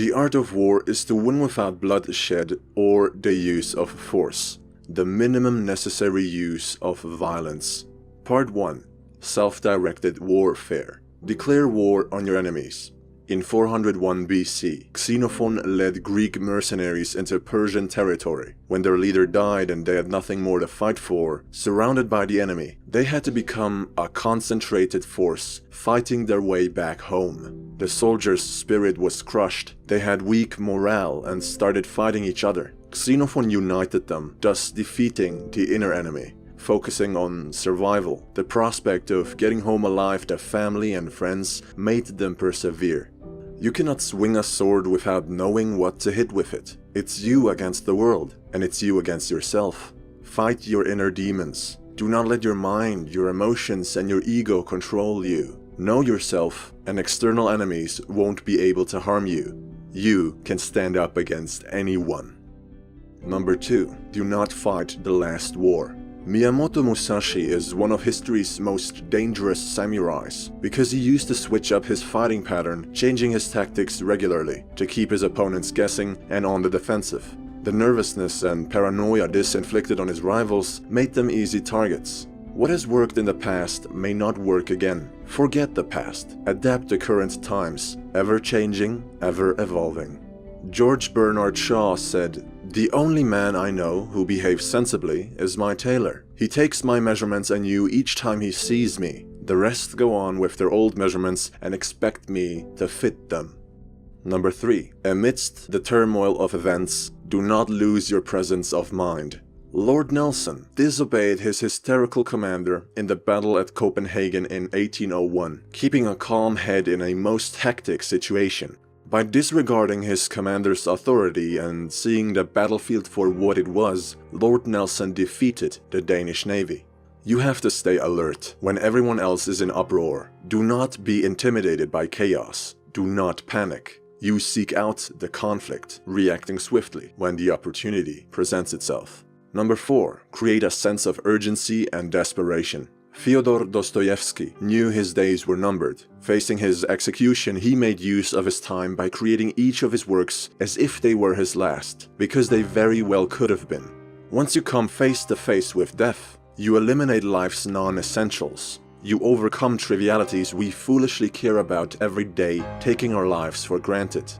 The art of war is to win without bloodshed or the use of force, the minimum necessary use of violence. Part 1. Self-directed warfare. Declare war on your enemies. In 401 BC, Xenophon led Greek mercenaries into Persian territory. When their leader died and they had nothing more to fight for, surrounded by the enemy, they had to become a concentrated force, fighting their way back home. The soldiers' spirit was crushed, they had weak morale and started fighting each other. Xenophon united them, thus defeating the inner enemy. Focusing on survival, the prospect of getting home alive to family and friends made them persevere. You cannot swing a sword without knowing what to hit with it. It's you against the world, and it's you against yourself. Fight your inner demons. Do not let your mind, your emotions, and your ego control you. Know yourself, and external enemies won't be able to harm you. You can stand up against anyone. Number 2. Do not fight the last war. Miyamoto Musashi is one of history's most dangerous samurais because he used to switch up his fighting pattern, changing his tactics regularly to keep his opponents guessing and on the defensive. The nervousness and paranoia this inflicted on his rivals made them easy targets. What has worked in the past may not work again. Forget the past. Adapt to current times, ever changing, ever evolving. George Bernard Shaw said, "The only man I know who behaves sensibly is my tailor. He takes my measurements anew each time he sees me. The rest go on with their old measurements and expect me to fit them." Number 3. Amidst the turmoil of events, do not lose your presence of mind. Lord Nelson disobeyed his hysterical commander in the battle at Copenhagen in 1801, keeping a calm head in a most hectic situation. By disregarding his commander's authority and seeing the battlefield for what it was, Lord Nelson defeated the Danish Navy. You have to stay alert when everyone else is in uproar. Do not be intimidated by chaos. Do not panic. You seek out the conflict, reacting swiftly when the opportunity presents itself. Number 4. Create a sense of urgency and desperation. Fyodor Dostoevsky knew his days were numbered. Facing his execution, he made use of his time by creating each of his works as if they were his last, because they very well could have been. Once you come face to face with death, you eliminate life's non-essentials. You overcome trivialities we foolishly care about every day, taking our lives for granted.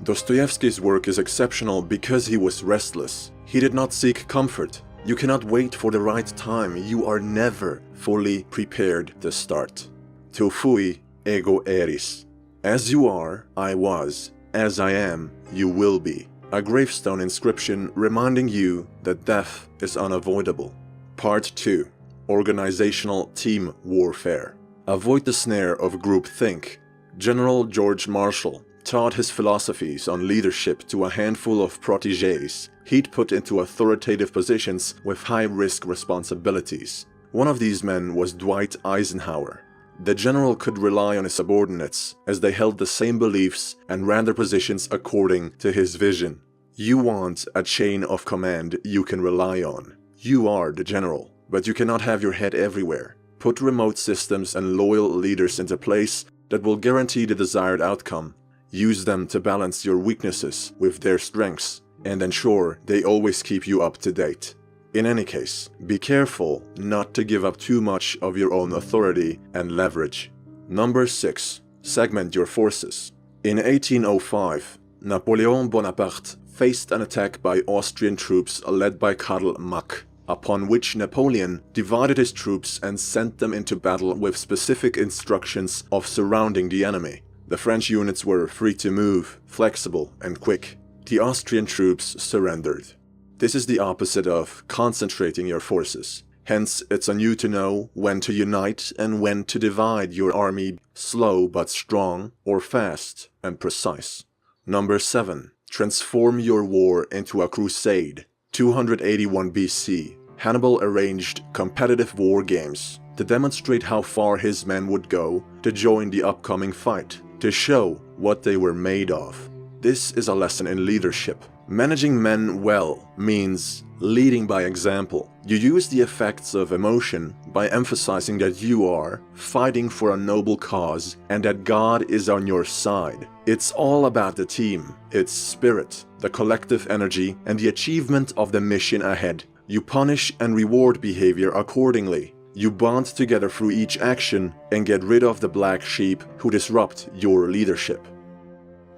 Dostoevsky's work is exceptional because he was restless. He did not seek comfort. You cannot wait for the right time. You are never fully prepared to start. Tu fui, ego eris. As you are, I was. As I am, you will be. A gravestone inscription reminding you that death is unavoidable. Part 2. Organizational team warfare. Avoid the snare of groupthink. General George Marshall taught his philosophies on leadership to a handful of protégés he'd put into authoritative positions with high-risk responsibilities. One of these men was Dwight Eisenhower. The general could rely on his subordinates as they held the same beliefs and ran their positions according to his vision. You want a chain of command you can rely on. You are the general, but you cannot have your head everywhere. Put remote systems and loyal leaders into place that will guarantee the desired outcome. Use them to balance your weaknesses with their strengths, and ensure they always keep you up to date. In any case, be careful not to give up too much of your own authority and leverage. Number 6. Segment your forces. In 1805, Napoleon Bonaparte faced an attack by Austrian troops led by Karl Mack, upon which Napoleon divided his troops and sent them into battle with specific instructions of surrounding the enemy. The French units were free to move, flexible, and quick. The Austrian troops surrendered. This is the opposite of concentrating your forces. Hence, it's on you to know when to unite and when to divide your army, slow but strong, or fast and precise. Number 7. Transform your war into a crusade. 281 BC, Hannibal arranged competitive war games to demonstrate how far his men would go to join the upcoming fight, to show what they were made of. This is a lesson in leadership. Managing men well means leading by example. You use the effects of emotion by emphasizing that you are fighting for a noble cause and that God is on your side. It's all about the team, its spirit, the collective energy, and the achievement of the mission ahead. You punish and reward behavior accordingly. You bond together through each action and get rid of the black sheep who disrupt your leadership.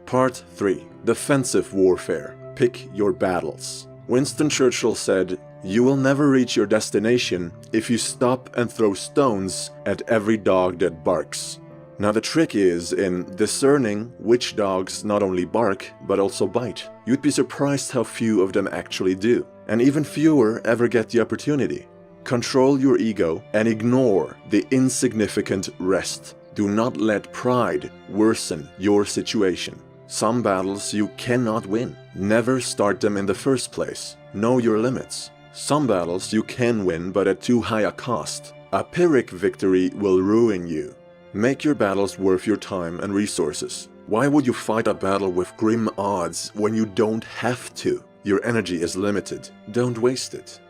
Part 3. Defensive warfare. Pick your battles. Winston Churchill said, "You will never reach your destination if you stop and throw stones at every dog that barks." Now the trick is in discerning which dogs not only bark, but also bite. You'd be surprised how few of them actually do, and even fewer ever get the opportunity. Control your ego and ignore the insignificant rest. Do not let pride worsen your situation. Some battles you cannot win. Never start them in the first place. Know your limits. Some battles you can win, but at too high a cost. A Pyrrhic victory will ruin you. Make your battles worth your time and resources. Why would you fight a battle with grim odds when you don't have to? Your energy is limited. Don't waste it.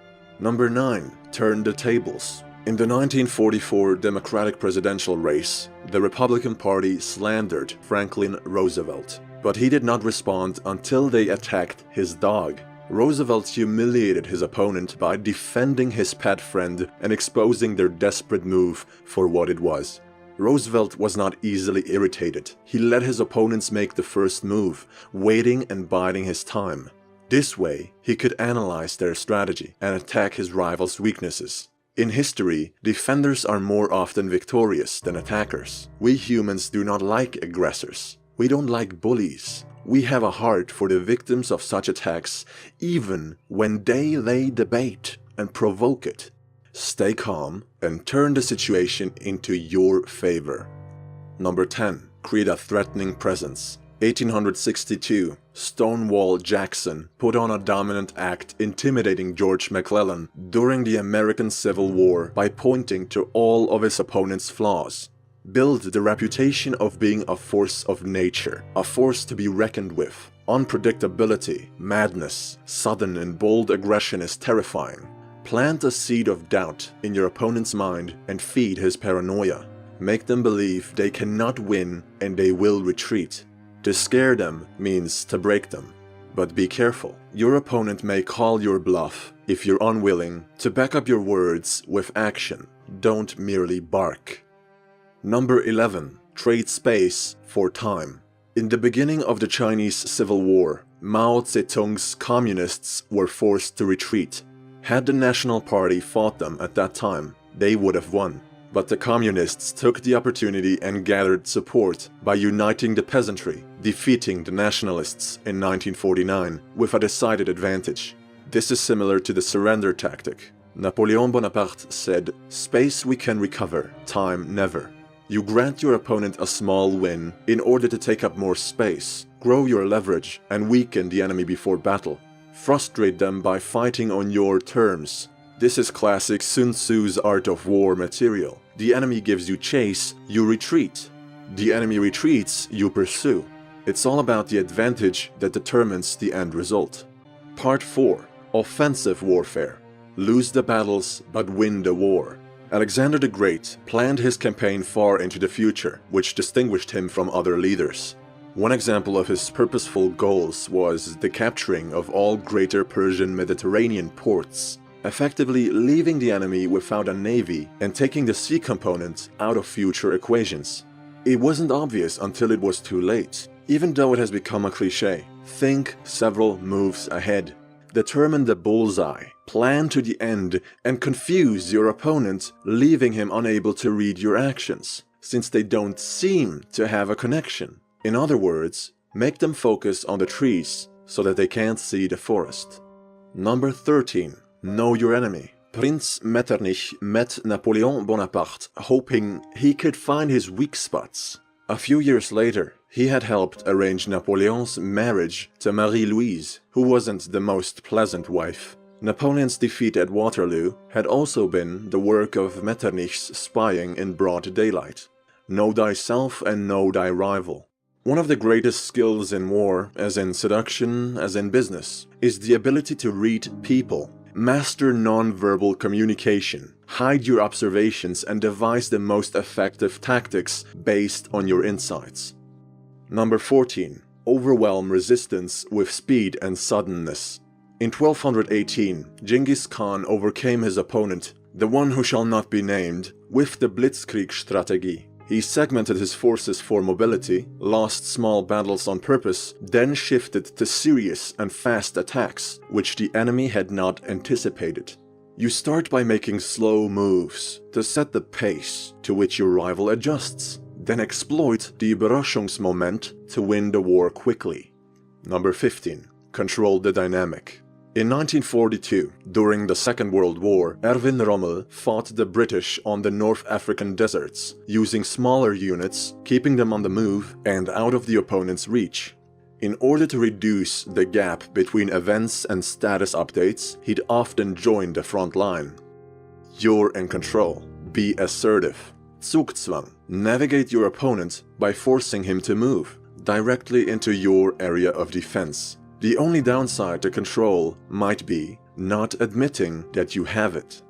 Number 9. Turn the tables. In the 1944 Democratic presidential race, the Republican Party slandered Franklin Roosevelt, but he did not respond until they attacked his dog. Roosevelt humiliated his opponent by defending his pet friend and exposing their desperate move for what it was. Roosevelt was not easily irritated. He let his opponents make the first move, waiting and biding his time. This way, he could analyze their strategy and attack his rival's weaknesses. In history, defenders are more often victorious than attackers. We humans do not like aggressors. We don't like bullies. We have a heart for the victims of such attacks, even when they lay the bait and provoke it. Stay calm and turn the situation into your favor. Number 10. Create a threatening presence. 1862, Stonewall Jackson put on a dominant act intimidating George McClellan during the American Civil War by pointing to all of his opponent's flaws. Build the reputation of being a force of nature, a force to be reckoned with. Unpredictability, madness, sudden and bold aggression is terrifying. Plant a seed of doubt in your opponent's mind and feed his paranoia. Make them believe they cannot win and they will retreat. To scare them means to break them. But be careful. Your opponent may call your bluff if you're unwilling to back up your words with action. Don't merely bark. Number 11. Trade space for time. In the beginning of the Chinese Civil War, Mao Zedong's communists were forced to retreat. Had the National Party fought them at that time, they would have won. But the communists took the opportunity and gathered support by uniting the peasantry, defeating the nationalists in 1949 with a decided advantage. This is similar to the surrender tactic. Napoleon Bonaparte said, "Space we can recover, time never." You grant your opponent a small win in order to take up more space, grow your leverage, and weaken the enemy before battle. Frustrate them by fighting on your terms. This is classic Sun Tzu's Art of War material. The enemy gives you chase, you retreat. The enemy retreats, you pursue. It's all about the advantage that determines the end result. Part 4. Offensive warfare. Lose the battles, but win the war. Alexander the Great planned his campaign far into the future, which distinguished him from other leaders. One example of his purposeful goals was the capturing of all greater Persian Mediterranean ports, effectively leaving the enemy without a navy and taking the sea component out of future equations. It wasn't obvious until it was too late. Even though it has become a cliché, think several moves ahead. Determine the bullseye, plan to the end, and confuse your opponent, leaving him unable to read your actions, since they don't seem to have a connection. In other words, make them focus on the trees so that they can't see the forest. Number 13. Know your enemy. Prince Metternich met Napoleon Bonaparte, hoping he could find his weak spots. A few years later, he had helped arrange Napoleon's marriage to Marie-Louise, who wasn't the most pleasant wife. Napoleon's defeat at Waterloo had also been the work of Metternich's spying in broad daylight. Know thyself and know thy rival. One of the greatest skills in war, as in seduction, as in business, is the ability to read people. Master non-verbal communication, hide your observations, and devise the most effective tactics based on your insights. Number 14. Overwhelm resistance with speed and suddenness. In 1218, Genghis Khan overcame his opponent, the one who shall not be named, with the Blitzkrieg strategy. He segmented his forces for mobility, lost small battles on purpose, then shifted to serious and fast attacks, which the enemy had not anticipated. You start by making slow moves to set the pace to which your rival adjusts, then exploit the Überraschungsmoment to win the war quickly. Number 15. Control the dynamic. In 1942, during the Second World War, Erwin Rommel fought the British on the North African deserts, using smaller units, keeping them on the move and out of the opponent's reach. In order to reduce the gap between events and status updates, he'd often join the front line. You're in control. Be assertive. Zugzwang. Navigate your opponent by forcing him to move directly into your area of defense. The only downside to control might be not admitting that you have it.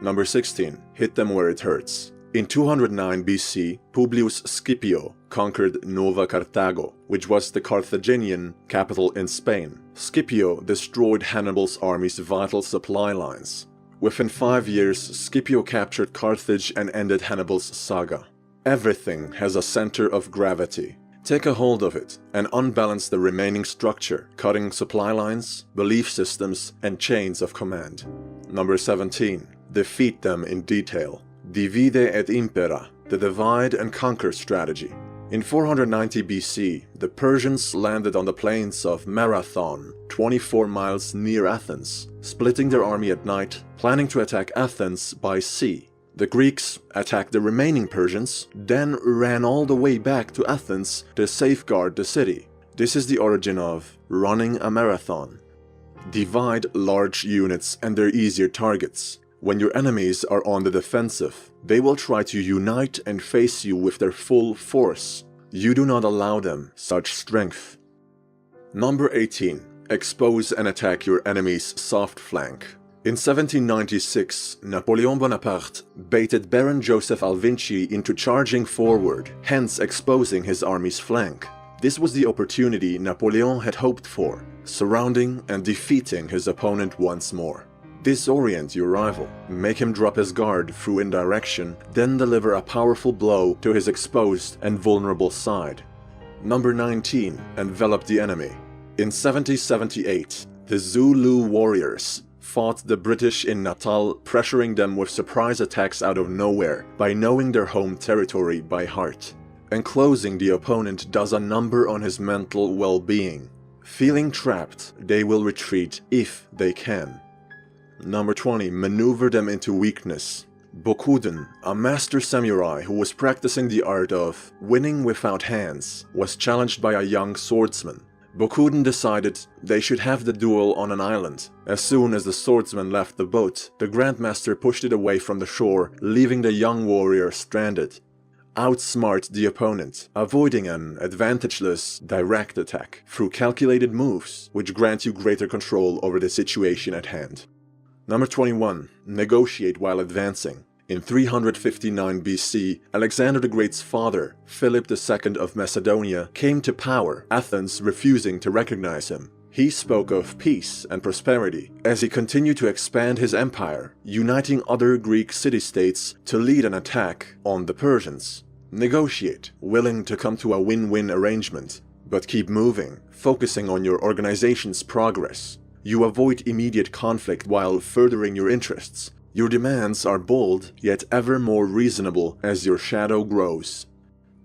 Number 16. Hit them where it hurts. In 209 BC, Publius Scipio conquered Nova Carthago, which was the Carthaginian capital in Spain. Scipio destroyed Hannibal's army's vital supply lines. Within 5 years, Scipio captured Carthage and ended Hannibal's saga. Everything has a center of gravity. Take a hold of it and unbalance the remaining structure, cutting supply lines, belief systems, and chains of command. Number 17. Defeat them in detail. Divide et impera, the divide and conquer strategy. In 490 BC, the Persians landed on the plains of Marathon, 24 miles near Athens, splitting their army at night, planning to attack Athens by sea. The Greeks attacked the remaining Persians, then ran all the way back to Athens to safeguard the city. This is the origin of running a marathon. Divide large units and their easier targets. When your enemies are on the defensive, they will try to unite and face you with their full force. You do not allow them such strength. Number 18. Expose and attack your enemy's soft flank. In 1796, Napoleon Bonaparte baited Baron Joseph Alvinci into charging forward, hence exposing his army's flank. This was the opportunity Napoleon had hoped for, surrounding and defeating his opponent once more. Disorient your rival, make him drop his guard through indirection, then deliver a powerful blow to his exposed and vulnerable side. Number 19. Envelop the enemy. In 1778, the Zulu warriors fought the British in Natal, pressuring them with surprise attacks out of nowhere by knowing their home territory by heart. Enclosing the opponent does a number on his mental well-being. Feeling trapped, they will retreat if they can. Number 20. Maneuver them into weakness. Bokuden, a master samurai who was practicing the art of winning without hands, was challenged by a young swordsman. Bokuden decided they should have the duel on an island. As soon as the swordsman left the boat, the Grandmaster pushed it away from the shore, leaving the young warrior stranded. Outsmart the opponent, avoiding an advantageless direct attack through calculated moves, which grant you greater control over the situation at hand. Number 21. Negotiate while advancing. In 359 BC, Alexander the Great's father, Philip II of Macedonia, came to power, Athens refusing to recognize him. He spoke of peace and prosperity as he continued to expand his empire, uniting other Greek city-states to lead an attack on the Persians. Negotiate, willing to come to a win-win arrangement, but keep moving, focusing on your organization's progress. You avoid immediate conflict while furthering your interests. Your demands are bold, yet ever more reasonable as your shadow grows.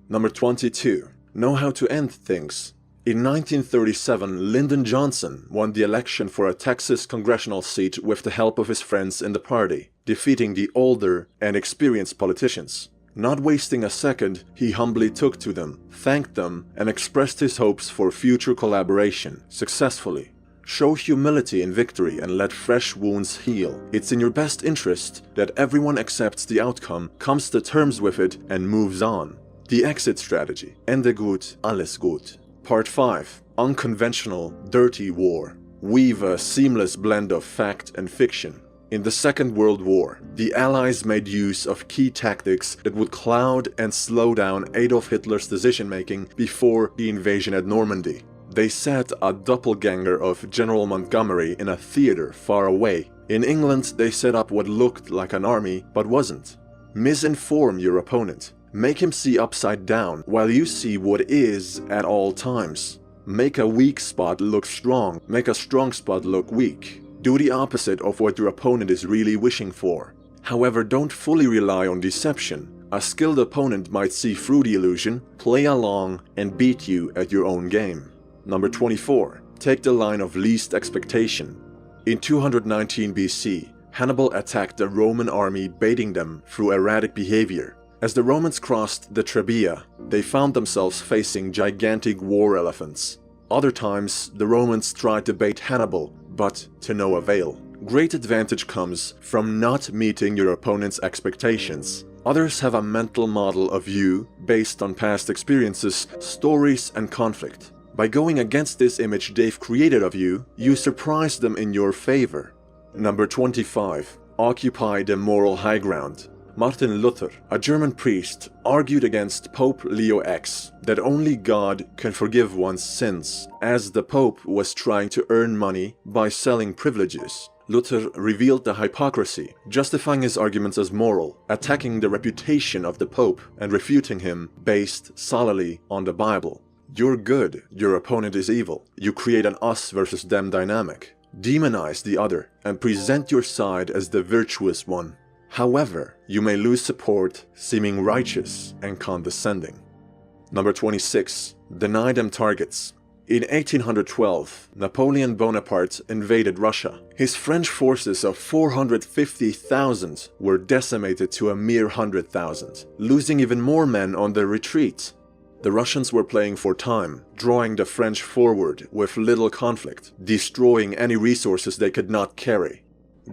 Number 22. Know how to end things. In 1937, Lyndon Johnson won the election for a Texas congressional seat with the help of his friends in the party, defeating the older and experienced politicians. Not wasting a second, he humbly took to them, thanked them, and expressed his hopes for future collaboration, successfully. Show humility in victory and let fresh wounds heal. It's in your best interest that everyone accepts the outcome, comes to terms with it, and moves on. The exit strategy. Ende gut, alles gut. Part 5. Unconventional, dirty war. Weave a seamless blend of fact and fiction. In the Second World War, the Allies made use of key tactics that would cloud and slow down Adolf Hitler's decision-making before the invasion at Normandy. They set a doppelganger of General Montgomery in a theater far away. In England, they set up what looked like an army, but wasn't. Misinform your opponent. Make him see upside down, while you see what is at all times. Make a weak spot look strong, make a strong spot look weak. Do the opposite of what your opponent is really wishing for. However, don't fully rely on deception. A skilled opponent might see through the illusion, play along, and beat you at your own game. Number 24. Take the line of least expectation. In 219 BC, Hannibal attacked the Roman army, baiting them through erratic behavior. As the Romans crossed the Trebia, they found themselves facing gigantic war elephants. Other times, the Romans tried to bait Hannibal, but to no avail. Great advantage comes from not meeting your opponent's expectations. Others have a mental model of you based on past experiences, stories, and conflict. By going against this image they've created of you, you surprise them in your favor. Number 25. Occupy the moral high ground. Martin Luther, a German priest, argued against Pope Leo X that only God can forgive one's sins, as the Pope was trying to earn money by selling privileges. Luther revealed the hypocrisy, justifying his arguments as moral, attacking the reputation of the Pope and refuting him based solely on the Bible. You're good, your opponent is evil. You create an us versus them dynamic. Demonize the other and present your side as the virtuous one. However, you may lose support, seeming righteous and condescending. Number 26. Deny them targets. In 1812, Napoleon Bonaparte invaded Russia. His French forces of 450,000 were decimated to a mere 100,000, losing even more men on their retreat. The Russians were playing for time, drawing the French forward with little conflict, destroying any resources they could not carry.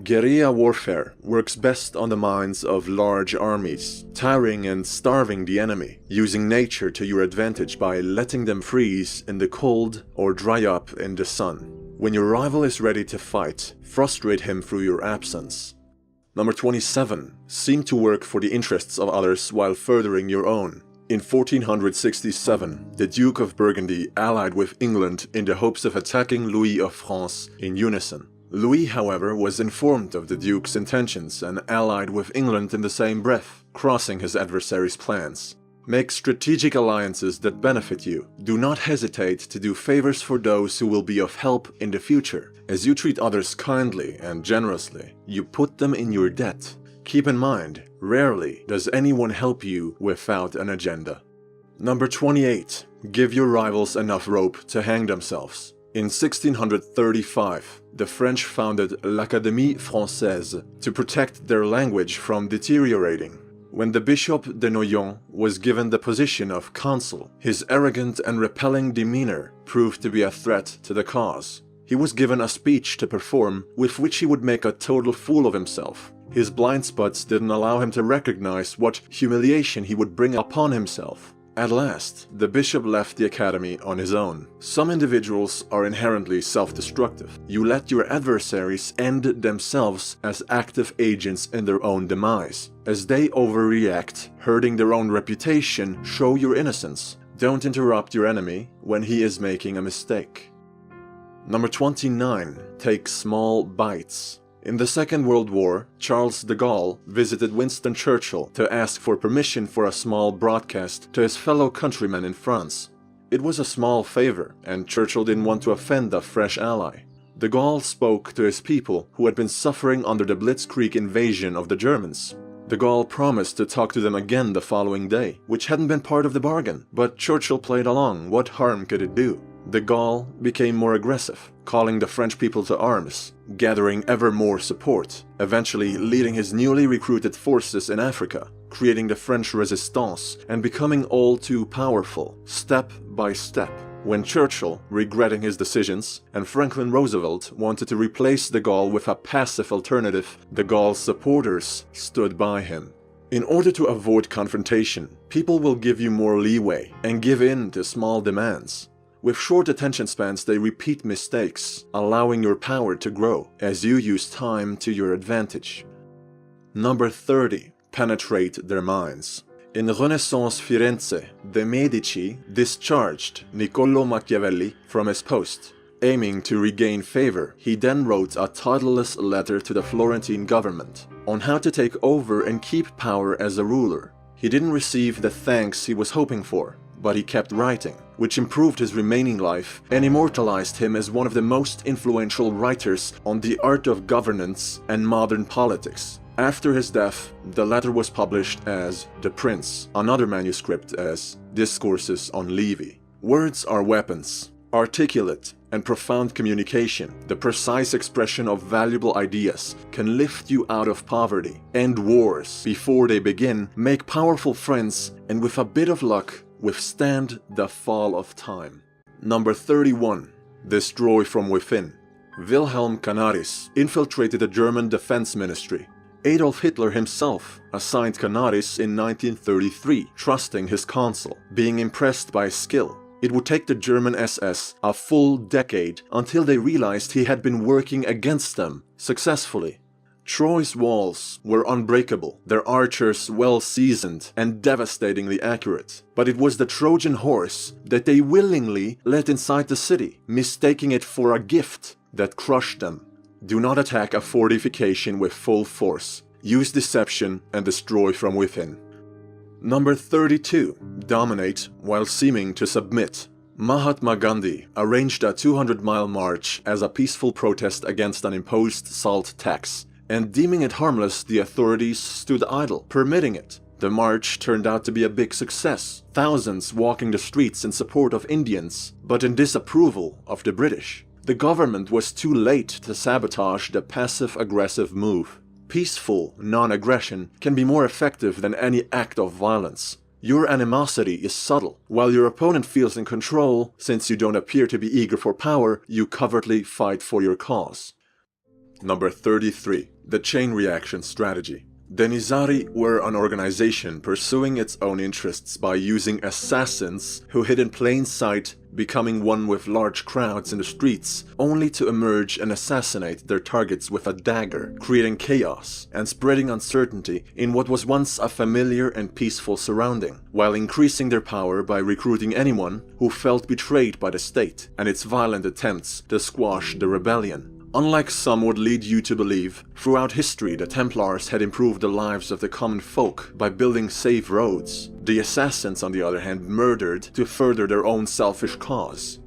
Guerrilla warfare works best on the minds of large armies, tiring and starving the enemy, using nature to your advantage by letting them freeze in the cold or dry up in the sun. When your rival is ready to fight, frustrate him through your absence. Number 27. Seem to work for the interests of others while furthering your own. In 1467, the Duke of Burgundy allied with England in the hopes of attacking Louis of France in unison. Louis, however, was informed of the Duke's intentions and allied with England in the same breath, crossing his adversary's plans. Make strategic alliances that benefit you. Do not hesitate to do favors for those who will be of help in the future. As you treat others kindly and generously, you put them in your debt. Keep in mind, rarely does anyone help you without an agenda. Number 28. Give your rivals enough rope to hang themselves. In 1635, the French founded l'Académie Française to protect their language from deteriorating. When the Bishop de Noyon was given the position of consul, his arrogant and repelling demeanor proved to be a threat to the cause. He was given a speech to perform with which he would make a total fool of himself. His blind spots didn't allow him to recognize what humiliation he would bring upon himself. At last, the bishop left the academy on his own. Some individuals are inherently self-destructive. You let your adversaries end themselves as active agents in their own demise. As they overreact, hurting their own reputation, show your innocence. Don't interrupt your enemy when he is making a mistake. Number 29. Take small bites. In the Second World War, Charles de Gaulle visited Winston Churchill to ask for permission for a small broadcast to his fellow countrymen in France. It was a small favor, and Churchill didn't want to offend a fresh ally. De Gaulle spoke to his people who had been suffering under the Blitzkrieg invasion of the Germans. De Gaulle promised to talk to them again the following day, which hadn't been part of the bargain, but Churchill played along. What harm could it do? De Gaulle became more aggressive, calling the French people to arms, gathering ever more support, eventually leading his newly recruited forces in Africa, creating the French resistance and becoming all too powerful, step by step. When Churchill, regretting his decisions, and Franklin Roosevelt wanted to replace de Gaulle with a passive alternative, de Gaulle's supporters stood by him. In order to avoid confrontation, people will give you more leeway and give in to small demands. With short attention spans, they repeat mistakes, allowing your power to grow as you use time to your advantage. Number 30. Penetrate their minds. In Renaissance Firenze, the Medici discharged Niccolò Machiavelli from his post. Aiming to regain favor, he then wrote a titleless letter to the Florentine government on how to take over and keep power as a ruler. He didn't receive the thanks he was hoping for, but he kept writing, which improved his remaining life and immortalized him as one of the most influential writers on the art of governance and modern politics. After his death, the letter was published as The Prince, another manuscript as Discourses on Livy. Words are weapons. Articulate and profound communication, the precise expression of valuable ideas, can lift you out of poverty, end wars before they begin, make powerful friends, and with a bit of luck, withstand the fall of time. Number 31. Destroy from within. Wilhelm Canaris infiltrated the German Defense Ministry. Adolf Hitler himself assigned Canaris in 1933, trusting his consul, being impressed by his skill. It would take the German SS a full decade until they realized he had been working against them successfully. Troy's walls were unbreakable, their archers well seasoned and devastatingly accurate. But it was the Trojan horse that they willingly let inside the city, mistaking it for a gift that crushed them. Do not attack a fortification with full force. Use deception and destroy from within. Number 32. Dominate while seeming to submit. Mahatma Gandhi arranged a 200-mile march as a peaceful protest against an imposed salt tax, and deeming it harmless, the authorities stood idle, permitting it. The march turned out to be a big success, thousands walking the streets in support of Indians, but in disapproval of the British. The government was too late to sabotage the passive-aggressive move. Peaceful non-aggression can be more effective than any act of violence. Your animosity is subtle. While your opponent feels in control, since you don't appear to be eager for power, you covertly fight for your cause. Number 33. The chain reaction strategy. The Nizari were an organization pursuing its own interests by using assassins who hid in plain sight, becoming one with large crowds in the streets, only to emerge and assassinate their targets with a dagger, creating chaos and spreading uncertainty in what was once a familiar and peaceful surrounding, while increasing their power by recruiting anyone who felt betrayed by the state and its violent attempts to squash the rebellion. Unlike some would lead you to believe, throughout history the Templars had improved the lives of the common folk by building safe roads. The assassins, on the other hand, murdered to further their own selfish cause.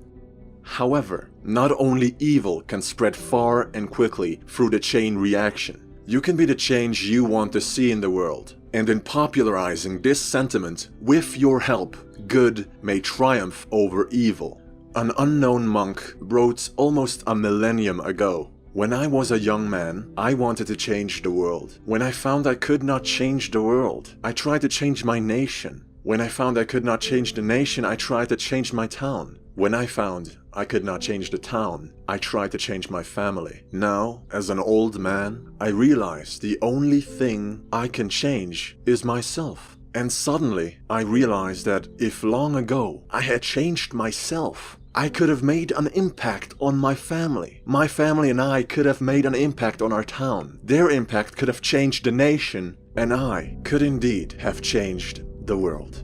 However, not only evil can spread far and quickly through the chain reaction. You can be the change you want to see in the world, and in popularizing this sentiment, with your help, good may triumph over evil. An unknown monk wrote almost a millennium ago, "When I was a young man, I wanted to change the world. When I found I could not change the world, I tried to change my nation. When I found I could not change the nation, I tried to change my town. When I found I could not change the town, I tried to change my family. Now, as an old man, I realize the only thing I can change is myself." And suddenly, I realized that if long ago I had changed myself, I could have made an impact on my family. My family and I could have made an impact on our town. Their impact could have changed the nation, and I could indeed have changed the world.